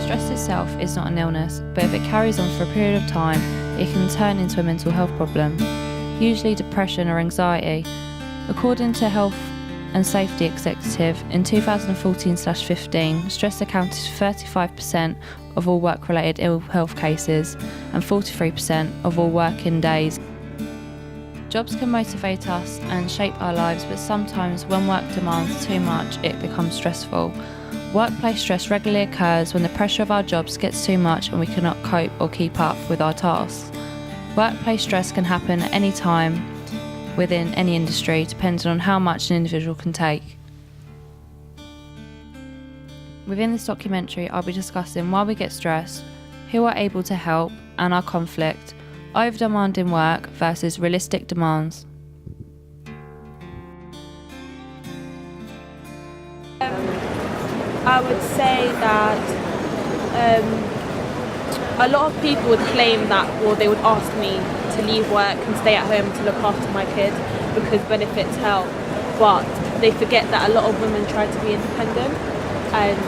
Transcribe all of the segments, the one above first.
Stress itself is not an illness, but if it carries on for a period of time, it can turn into a mental health problem, usually depression or anxiety. According to Health and Safety Executive, in 2014/15, stress accounted for 35% of all work-related ill health cases and 43% of all working days. Jobs can motivate us and shape our lives, but sometimes when work demands too much, it becomes stressful. Workplace stress regularly occurs when the pressure of our jobs gets too much and we cannot cope or keep up with our tasks. Workplace stress can happen at any time within any industry, depending on how much an individual can take. Within this documentary, I'll be discussing why we get stressed, who are able to help, and our conflict, over-demanding work versus realistic demands. I would say that a lot of people would claim that, or they would ask me to leave work and stay at home to look after my kid because benefits help, but they forget that a lot of women try to be independent and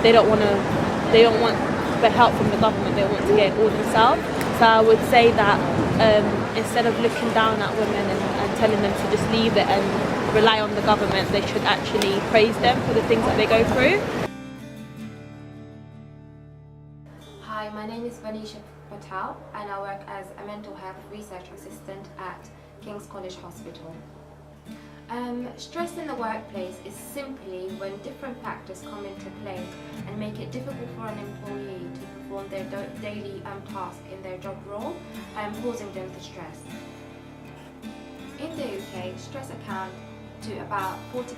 they don't want the help from the government, they want to get it all themselves. So I would say that instead of looking down at women and telling them to just leave it and rely on the government, they should actually praise them for the things that they go through. Hi, my name is Vanisha Patel and I work as a mental health research assistant at King's College Hospital. Stress in the workplace is simply when different factors come into play and make it difficult for an employee to perform their daily task in their job role, causing them to stress. In the UK, stress accounts to about 40%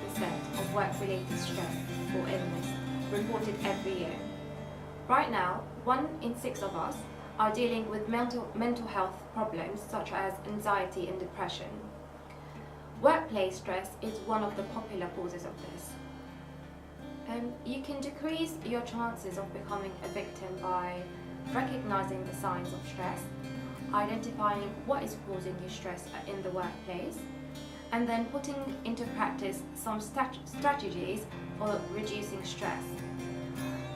of work-related stress or illness reported every year. Right now, 1 in 6 of us are dealing with mental health problems such as anxiety and depression. Workplace stress is one of the popular causes of this. You can decrease your chances of becoming a victim by recognizing the signs of stress, identifying what is causing you stress in the workplace, and then putting into practice some strategies for reducing stress.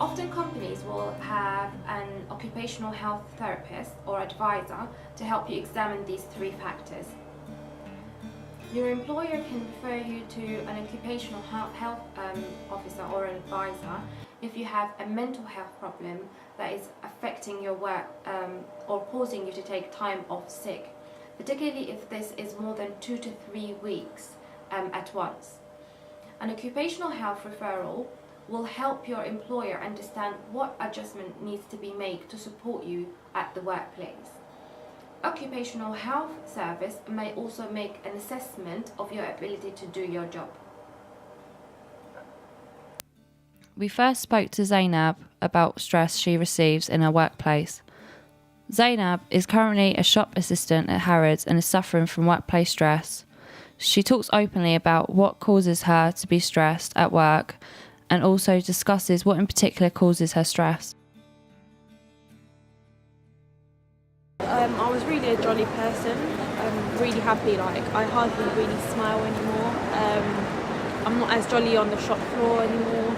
Often companies will have an occupational health therapist or advisor to help you examine these 3 factors. Your employer can refer you to an occupational health officer or an advisor if you have a mental health problem that is affecting your work or causing you to take time off sick, particularly if this is more than 2 to 3 weeks at once. An occupational health referral will help your employer understand what adjustment needs to be made to support you at the workplace. Occupational health service may also make an assessment of your ability to do your job. We first spoke to Zainab about stress she receives in her workplace. Zainab is currently a shop assistant at Harrods and is suffering from workplace stress. She talks openly about what causes her to be stressed at work and also discusses what in particular causes her stress. I was really a jolly person, really happy, I hardly really smile anymore. I'm not as jolly on the shop floor anymore.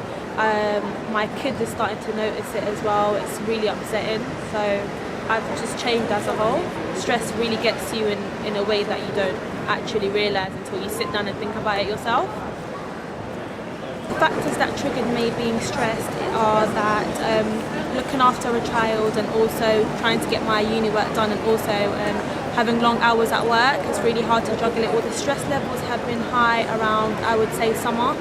My kid is starting to notice it as well, it's really upsetting, so I've just changed as a whole. Stress really gets you in a way that you don't actually realise until you sit down and think about it yourself. The factors that triggered me being stressed are that looking after a child and also trying to get my uni work done and also having long hours at work. It's really hard to juggle it all. The stress levels have been high around, I would say, summer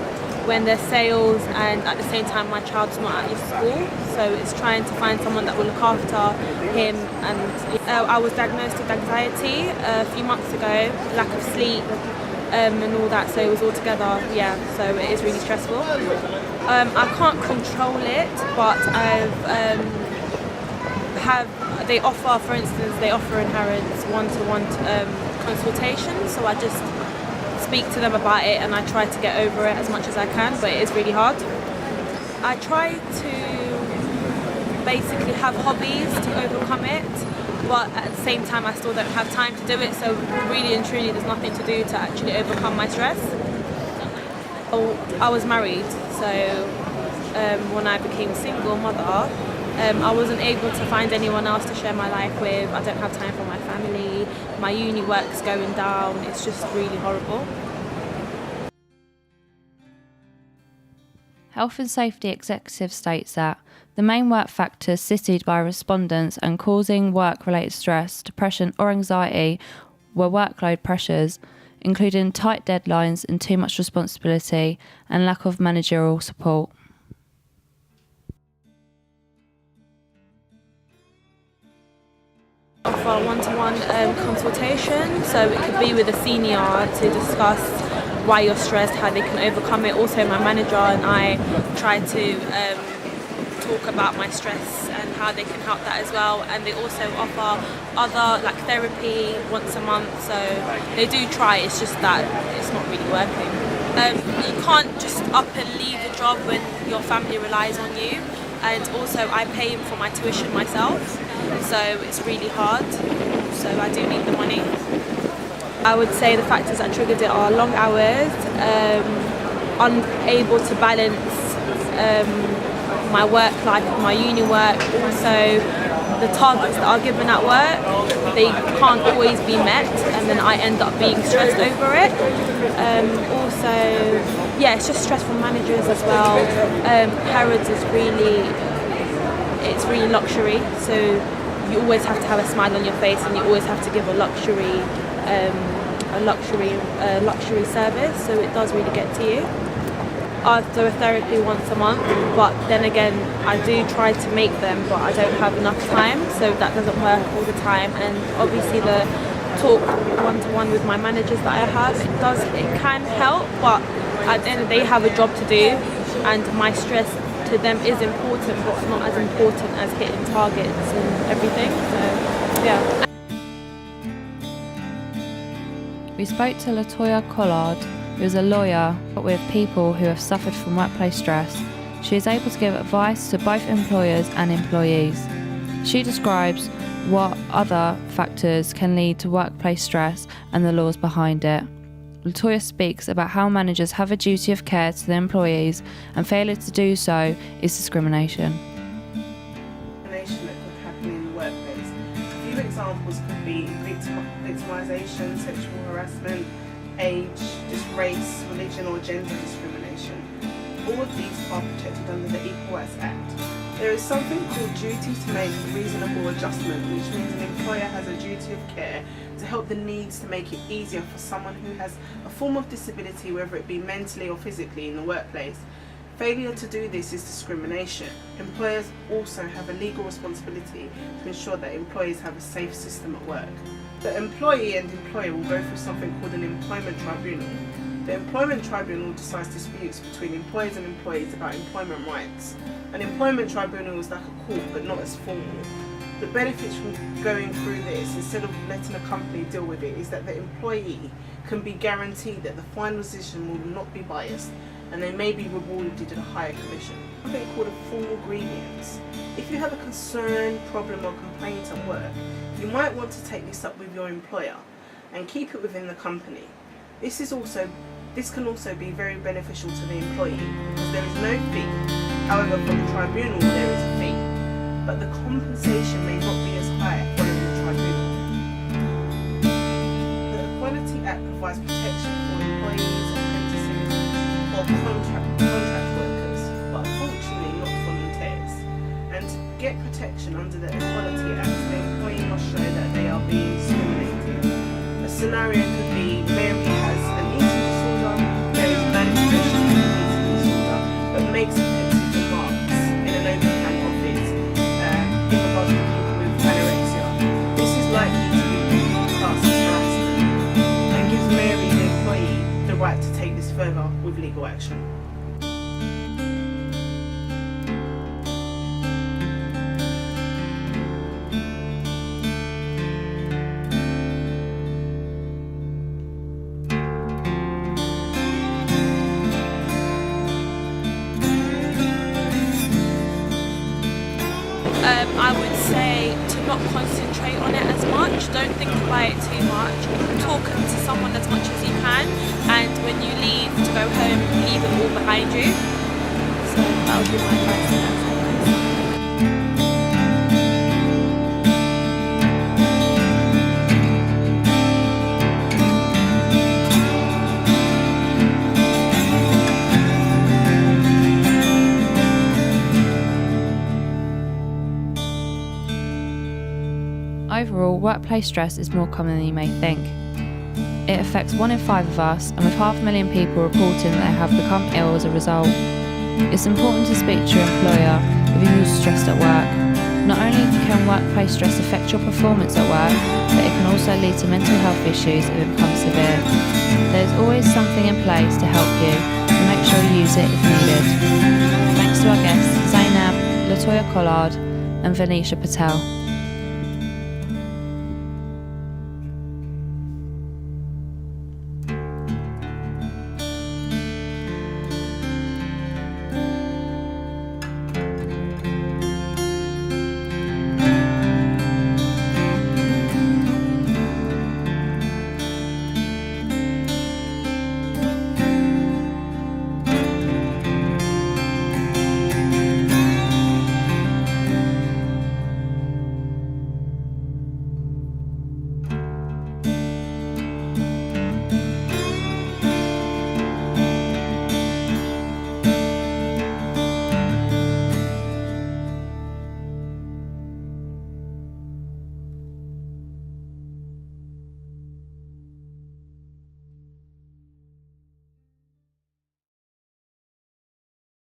when there's sales and at the same time my child's not at your school. So it's trying to find someone that will look after him. And I was diagnosed with anxiety a few months ago, lack of sleep, and all that, so it was all together, so it is really stressful. I can't control it, but they offer, for instance, in Harrods one-to-one consultations, so I just speak to them about it and I try to get over it as much as I can, but it is really hard. I try to basically have hobbies to overcome it, but at the same time I still don't have time to do it, so really and truly there's nothing to do to actually overcome my stress. I was married, so when I became a single mother, I wasn't able to find anyone else to share my life with. I don't have time for my family. My uni work's going down. It's just really horrible. Health and Safety Executive states that the main work factors cited by respondents and causing work-related stress, depression or anxiety were workload pressures, including tight deadlines and too much responsibility and lack of managerial support. Offer one-to-one consultation, so it could be with a senior to discuss why you're stressed, how they can overcome it. Also, my manager and I try to talk about my stress and how they can help that as well. And they also offer other like therapy once a month, so they do try. It's just that it's not really working. You can't just up and leave a job when your family relies on you. And also I pay for my tuition myself, so it's really hard. So I do need the money. I would say the factors that triggered it are long hours, unable to balance my work life with my uni work. Also, the targets that are given at work, they can't always be met, and then I end up being stressed over it. Also, yeah, it's just stress from managers as well. Harrods is it's really luxury, so you always have to have a smile on your face, and you always have to give a luxury service, so it does really get to you. I do a therapy once a month, but then again I do try to make them, but I don't have enough time, so that doesn't work all the time. And obviously the talk one-to-one with my managers that I have, it can help, but at the end of the day they have a job to do, and my stress to them is important, but not as important as hitting targets and everything. So yeah. We spoke to Latoya Collard, who is a lawyer with people who have suffered from workplace stress. She is able to give advice to both employers and employees. She describes what other factors can lead to workplace stress and the laws behind it. Latoya speaks about how managers have a duty of care to their employees, and failure to do so is discrimination. Discrimination that could happen in the workplace. A few examples could be victimisation, sexual harassment, age, just race, religion or gender discrimination. All of these are protected under the Equal Rights Act. There is something called duty to make a reasonable adjustment, which means an employer has a duty of care to help the needs to make it easier for someone who has a form of disability, whether it be mentally or physically, in the workplace. Failure to do this is discrimination. Employers also have a legal responsibility to ensure that employees have a safe system at work. The employee and employer will go through something called an employment tribunal. The employment tribunal decides disputes between employers and employees about employment rights. An employment tribunal is like a court, but not as formal. The benefits from going through this, instead of letting a company deal with it, is that the employee can be guaranteed that the final decision will not be biased, and they may be rewarded at a higher commission. Something called a formal grievance. If you have a concern, problem or complaint at work, you might want to take this up with your employer and keep it within the company. This can also be very beneficial to the employee because there is no fee. However, for the tribunal there is a fee, but the compensation may not be as high following the tribunal. The Equality Act provides protection for employees, apprentices or contract workers, but unfortunately not volunteers. And to get protection under the Equality Act, the employee must show that they are being discriminated. A scenario could be Mary has an eating disorder, Mary's manifestation of an eating disorder, but makes offensive remarks in an open plan office in regards to people with anorexia. This is likely to be classed as harassment and gives Mary, the employee, the right to take this further with legal action. I would say to not concentrate on it as much, don't think about it too much, talk to someone as much as you can, and when you leave to go home, leave it all behind you. So that would be my advice to them. Overall, workplace stress is more common than you may think. It affects 1 in 5 of us, and with 500,000 people reporting that they have become ill as a result. It's important to speak to your employer if you feel stressed at work. Not only can workplace stress affect your performance at work, but it can also lead to mental health issues if it becomes severe. There's always something in place to help you, so make sure you use it if needed. Thanks to our guests, Zainab, Latoya Collard and Venetia Patel.